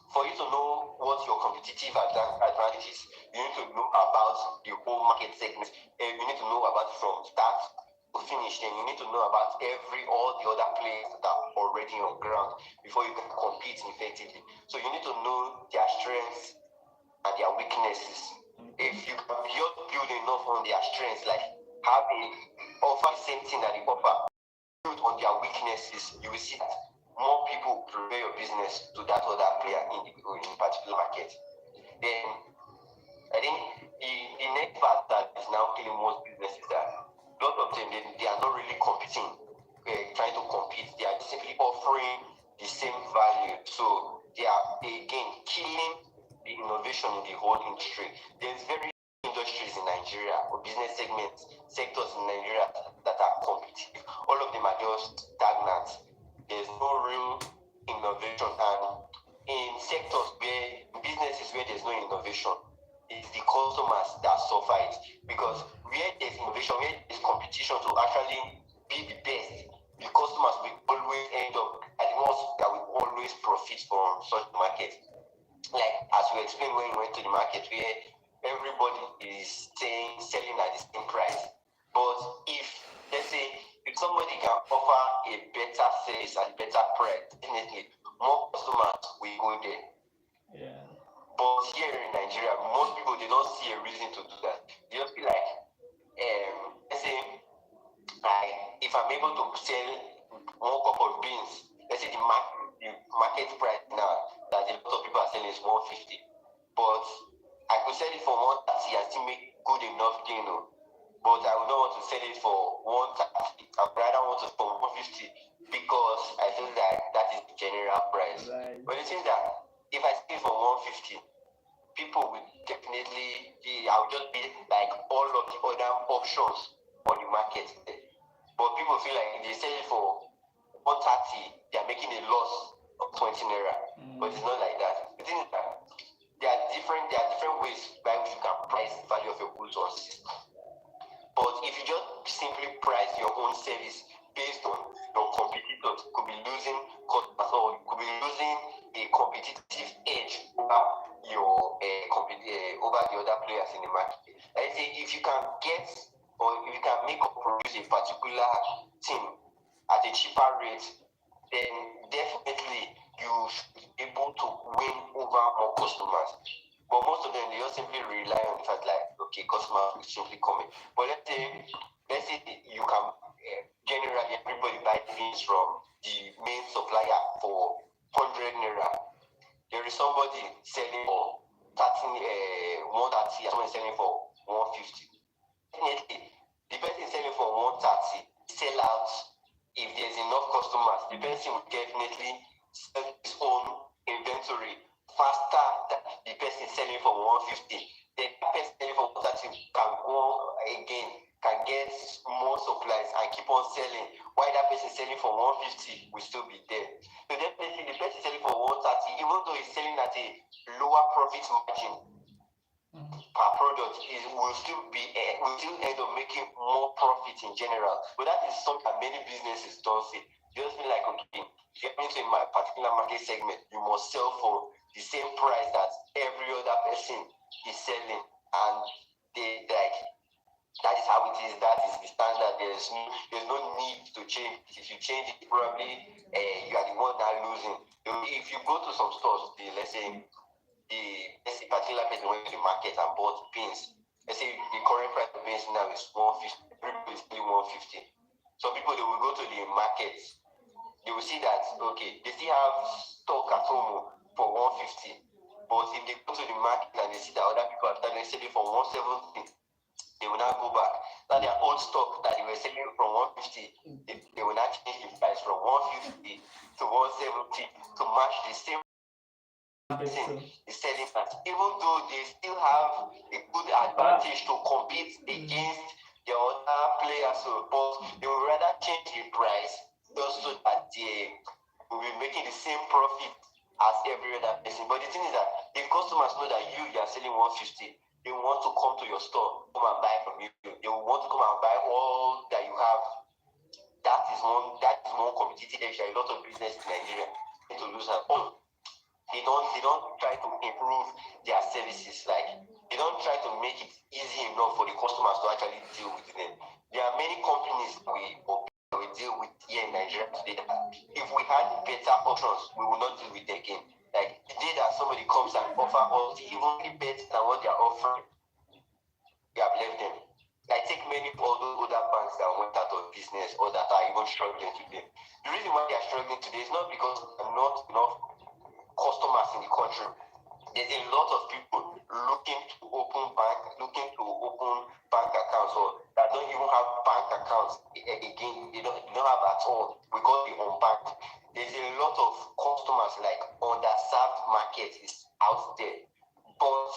[SPEAKER 2] For you to know what your competitive advantage is, you need to know about the whole market segment. You need to know about from start to finish, and you need to know about all the other players that are already on ground before you can compete effectively. So you need to know their strengths and their weaknesses. If you can build enough on their strengths, like offer the same thing that they offer, build on their weaknesses, you will see that more people prefer your business to that other player in a particular market. Then I think the next part that is now killing most businesses is that a lot of them they are not really competing, trying to compete. They are simply offering the same value. So they are again killing the innovation in the whole industry. There's very industries in Nigeria or business sectors in Nigeria that are competitive. All of them are just stagnant. There's no real innovation, and in businesses where there's no innovation, it's the customers that suffer it. Because where there's innovation, where there's competition to actually be the best, the customers will always end up at the ones that will always profit from such market. Like as we explained when we went to the market, where everybody is selling at the same price. But let's say if somebody can offer a better service at a better price, definitely more customers will go there.
[SPEAKER 1] Yeah.
[SPEAKER 2] But here in Nigeria, most people, they don't see a reason to do that. They just be like, let's say if I'm able to sell 1 cup of beans, let's say the market price now that a lot of people are selling is 150, but I could sell it for 130 and still make good enough gain. But I would not want to sell it for 130. I would rather want to sell 150 because I feel that is the general price.
[SPEAKER 1] Right.
[SPEAKER 2] But the thing that if I sell it for 150, people will definitely I'll just be like all of the other options on the market. But people feel like if they sell it for 130, they are making a loss of 20 naira. But it's not like that. The thing is that there are different ways by which you can price the value of your goods or system. But if you just simply price your own service based on your competitors, you could be losing customers or you could be losing a competitive edge over over the other players in the market. I say if you can get or if you can make or produce a particular thing at a cheaper rate, then definitely you should be able to win over more customers. But most of them, they just simply rely on the fact like, okay, customers will simply come in. But let's say you can generally everybody buy things from the main supplier for 100 naira. There is somebody selling for 130, and someone selling for 150. Definitely, the person selling for 130 sell out if there's enough customers, the person will definitely sell his own inventory faster than the person selling for 150. The person selling for 130 can go again, can get more supplies and keep on selling, while that person selling for 150 will still be there. So definitely the person selling for 130, even though he's selling at a lower profit margin per product, will still end up making more profit in general. But that is something that many businesses don't see. You just feel like, okay, if you're into my particular market segment, you must sell for the same price that every other person is selling, and they like that is how it is. That is the standard. There's no need to change it. If you change it, probably you are the one that losing. If you go to some stores, let's say particular person went to the market and bought beans. Let's say the current price of beans now is 150. Everybody is still 150. Some people, they will go to the market. They will see that, okay, they still have stock at home for 150. But if they go to the market and they see that other people are starting selling for 170, they will now go back. Now their old stock that they were selling from 150, they will now change the price from 150 to 170 to match the same person is selling at, even though they still have a good advantage to compete against the other players. So, but they will rather change the price just so that they will be making the same profit as every other person. But the thing is that if customers know that you are selling 150, they want to come to your store, come and buy from you. They will want to come and buy all that you have. That is one competitive edge. A lot of business in Nigeria need to lose out on. They don't try to improve their services. Like, they don't try to make it easy enough for the customers to actually deal with them. There are many companies we deal with here in Nigeria today that if we had better options, we will not deal with them again. Like the day that somebody comes and offer us even better than what they are offering, we have left them. I take many of those other banks that went out of business or that are even struggling today. The reason why they are struggling today is not because there are not enough customers in the country. There's a lot of people looking to open bank accounts, or that don't even have bank accounts. Again, they don't have at all because they unbanked. There's a lot of customers, like underserved market is out there, but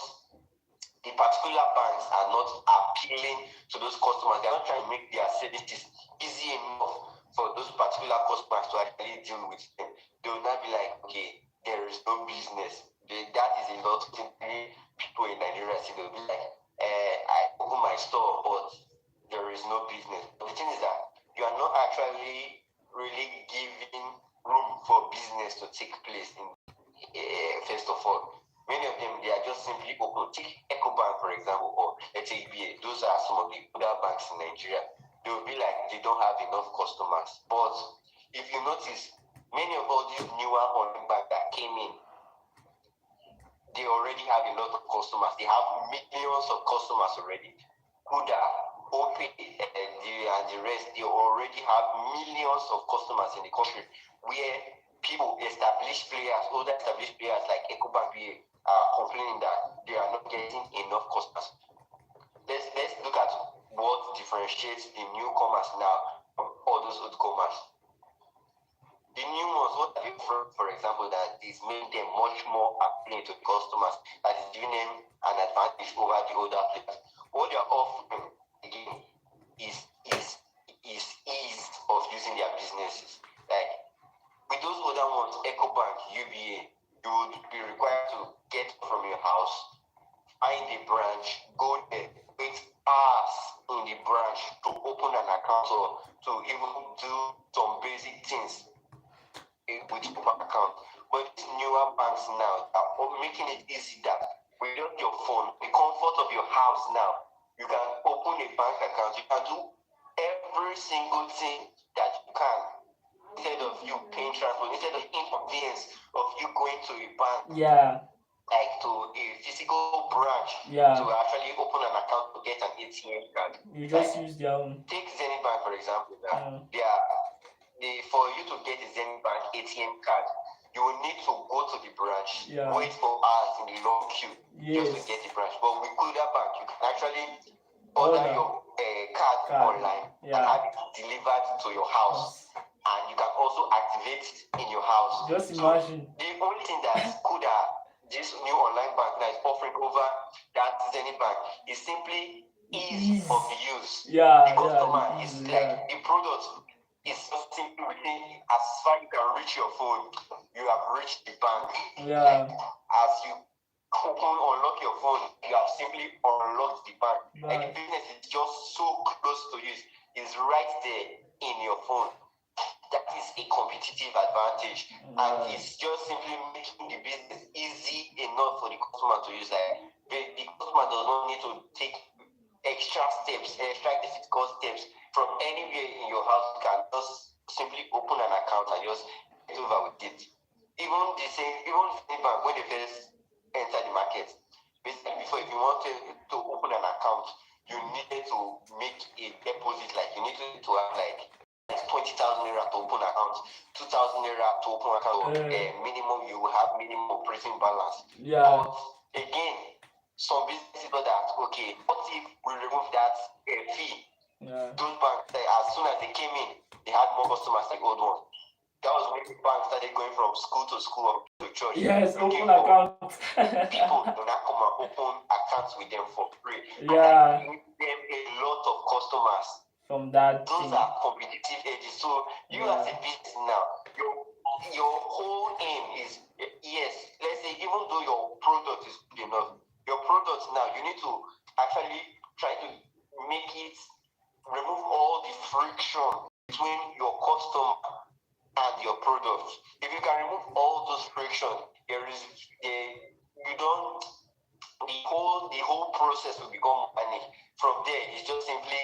[SPEAKER 2] the particular banks are not appealing to those customers. They are not trying to make their services easy enough for those particular customers to actually deal with them. They will not be like, okay, there is no business. That is a lot of people in Nigeria see. They'll be like, I open my store, but there is no business. But the thing is that you are not actually really giving room for business to take place in first of all. Many of them, they are just simply open. Take EcoBank, for example, or HABA. Those are some of the other banks in Nigeria. They will be like, they don't have enough customers. But if you notice, many of all these newer online banks that came in, they already have a lot of customers. They have millions of customers already. Kuda, Opay, and the rest, they already have millions of customers in the country, where people, established players, older established players like EcoBank are complaining that they are not getting enough customers. Let's look at what differentiates the newcomers now from all those old comers. The new ones, what are they offering, for example, that is making them much more appealing to customers, that is giving them an advantage over the older players? What they are offering, again, is ease of using their businesses. Like, with those other ones, EcoBank, UBA, you would be required to get from your house, find a branch, go there, wait hours in the branch to open an account or to even do some basic things with your account. But these newer banks now are making it easy that with your phone, the comfort of your house now, you can open a bank account. You can do every single thing that you can, instead of you paying transport, instead of inconvenience of you going to a bank, like to a physical branch, to actually open an account to get an ATM card.
[SPEAKER 1] You just use their own.
[SPEAKER 2] Take Zenith Bank, for example. Now, for you to get a Zenith Bank ATM card, you will need to go to the branch, wait for hours in the long queue just to get the branch. But with Kuda Bank, you can actually order your card online and have it delivered to your house, and you can also activate it in your house.
[SPEAKER 1] Just
[SPEAKER 2] So
[SPEAKER 1] imagine.
[SPEAKER 2] the only thing that could this new online bank that is offering over that Zenith Bank is simply ease of use.
[SPEAKER 1] Yeah,
[SPEAKER 2] The customer
[SPEAKER 1] yeah,
[SPEAKER 2] is
[SPEAKER 1] easy,
[SPEAKER 2] like
[SPEAKER 1] yeah.
[SPEAKER 2] the product is just simply within as far you can reach your phone, you have reached the bank.
[SPEAKER 1] Yeah.
[SPEAKER 2] Like as you unlock your phone, you have simply unlocked the bank. Like the business is just so close to you, it's right there in your phone. That is a competitive advantage, and it's just simply making the business easy enough for the customer to use. Like the customer does not need to take extra steps, extra difficult steps from anywhere in your house. You can just simply open an account and just get over with it. Even the same, even bank when they first enter the market, basically before, if you want to open an account, you needed to make a deposit. Like you need to have like 20,000 naira to open account, 2,000 naira to open account. Minimum, you will have minimum operating balance.
[SPEAKER 1] Yeah.
[SPEAKER 2] But again, some businesses know that, okay, what if we remove that fee?
[SPEAKER 1] Yeah.
[SPEAKER 2] Those banks, as soon as they came in, they had more customers like old ones. That was when the bank started going from school to school to church.
[SPEAKER 1] Yes,
[SPEAKER 2] looking
[SPEAKER 1] open
[SPEAKER 2] for
[SPEAKER 1] account.
[SPEAKER 2] people to now come and open accounts with them for free.
[SPEAKER 1] Yeah.
[SPEAKER 2] And that gave them a lot of customers.
[SPEAKER 1] From that
[SPEAKER 2] Those
[SPEAKER 1] thing.
[SPEAKER 2] are competitive edges. So you as a business now, your whole aim is, yes, let's say even though your product is good enough, your product now, you need to actually try to make it, remove all the friction between your customer and your product. If you can remove all those friction, the whole process will become managed. From there, it's just simply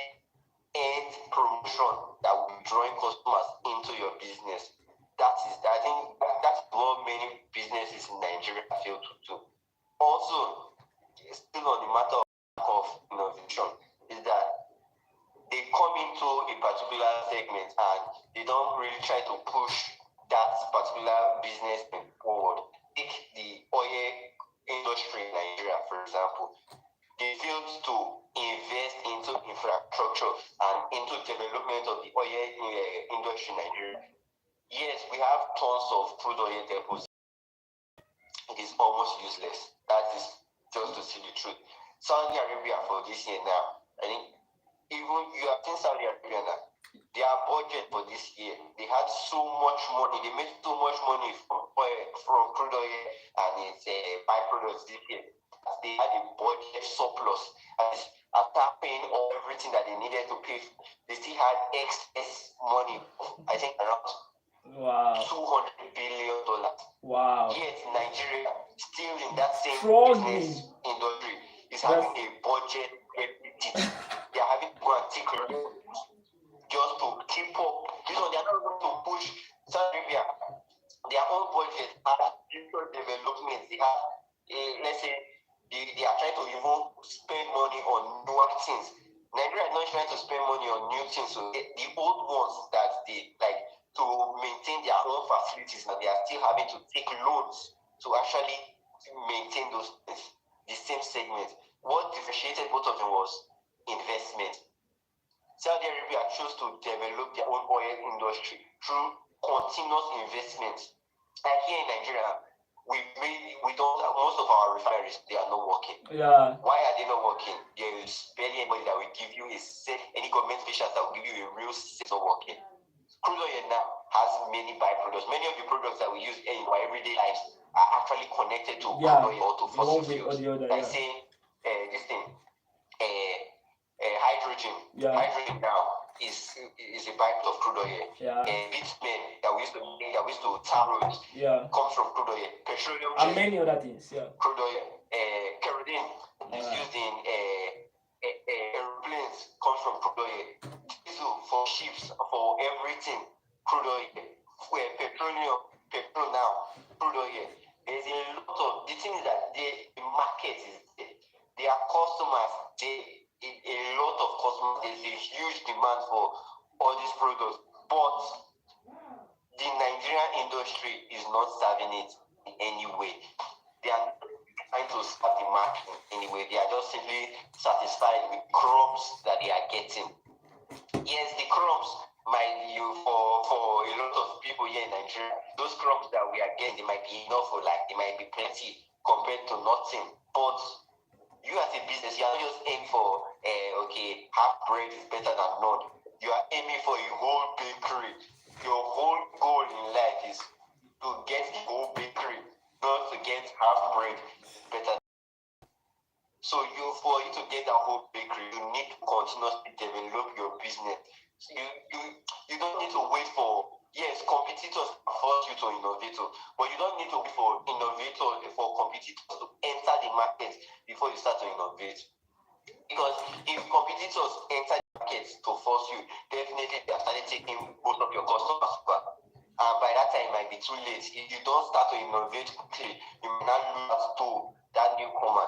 [SPEAKER 2] end promotion that will be drawing customers into your business. I think that's what many businesses in Nigeria fail to do. Also, still on the matter of innovation, is that they come into a particular segment and they don't really try to push that particular business forward. Take the oil industry in Nigeria, for example. They failed to invest into infrastructure and into development of the oil industry in Nigeria. Yes, we have tons of crude oil deposits. It is almost useless. That is just to see the truth. Saudi Arabia for this year now, I think even you have seen Saudi Arabia now, their budget for this year, they had so much money, they made so much money from crude oil and its byproducts this year. They had a budget surplus, and after paying everything that they needed to pay, they still had excess money, I think around $200 billion.
[SPEAKER 1] Wow.
[SPEAKER 2] Yet Nigeria, still in that same business industry, is having a budget deficit. They are having to go and take loans just to keep up. They are not going to push Saudi Arabia. Their own budget has different developments. They have, let's say, they are trying to even spend money on newer things. Nigeria is not trying to spend money on new things. So the old ones that they like to maintain their own facilities, and they are still having to take loans to actually maintain those things. The same segment. What differentiated both of them was investment. Saudi Arabia chose to develop their own oil industry through continuous investments. Like here in Nigeria, most of our refineries, they are not working.
[SPEAKER 1] Yeah.
[SPEAKER 2] Why are they not working? There is barely anybody that will give you any government officials that will give you a real set of working. Crude oil now has many byproducts. Many of the products that we use in our everyday lives are actually connected to crude oil or to fossil fuels. Like saying this thing, hydrogen.
[SPEAKER 1] Yeah.
[SPEAKER 2] Hydrogen now is a byproduct of crude oil.
[SPEAKER 1] Yeah.
[SPEAKER 2] Bitumen that we used to tar roads comes from crude oil. Petroleum
[SPEAKER 1] and many other things. Yeah.
[SPEAKER 2] Crude oil. Kerosene is used in airplanes, comes from crude oil. Diesel for ships, for everything, crude oil. Petrol now, crude oil. There's a lot of the things that the market is there. Their customers, a lot of customers. There's a huge demand for all these products, but the Nigerian industry is not serving it in any way. They are trying to serve the market in any way. They are just simply satisfied with crumbs that they are getting. Yes, the crumbs for a lot of people here in Nigeria, those crops that we are getting, they might be enough for they might be plenty compared to nothing. But you as a business, you are not just aiming for half bread is better than none. You are aiming for a whole bakery. Your whole goal in life is to get the whole bakery, not to get half bread is better. So for you to get that whole bakery, you need to continuously develop your business. So you don't need to wait for competitors force you to innovate, but you don't need to wait for competitors to enter the market before you start to innovate. Because if competitors enter the market to force you, definitely they have started taking most of your customers back. And by that time, it might be too late. If you don't start to innovate quickly, you may not lose to that newcomer.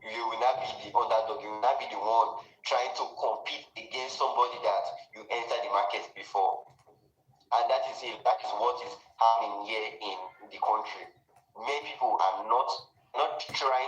[SPEAKER 2] You will not be the underdog. You will not be the one trying to compete against somebody that you entered the market before. And that is it. That is what is happening here in the country. Many people are not trying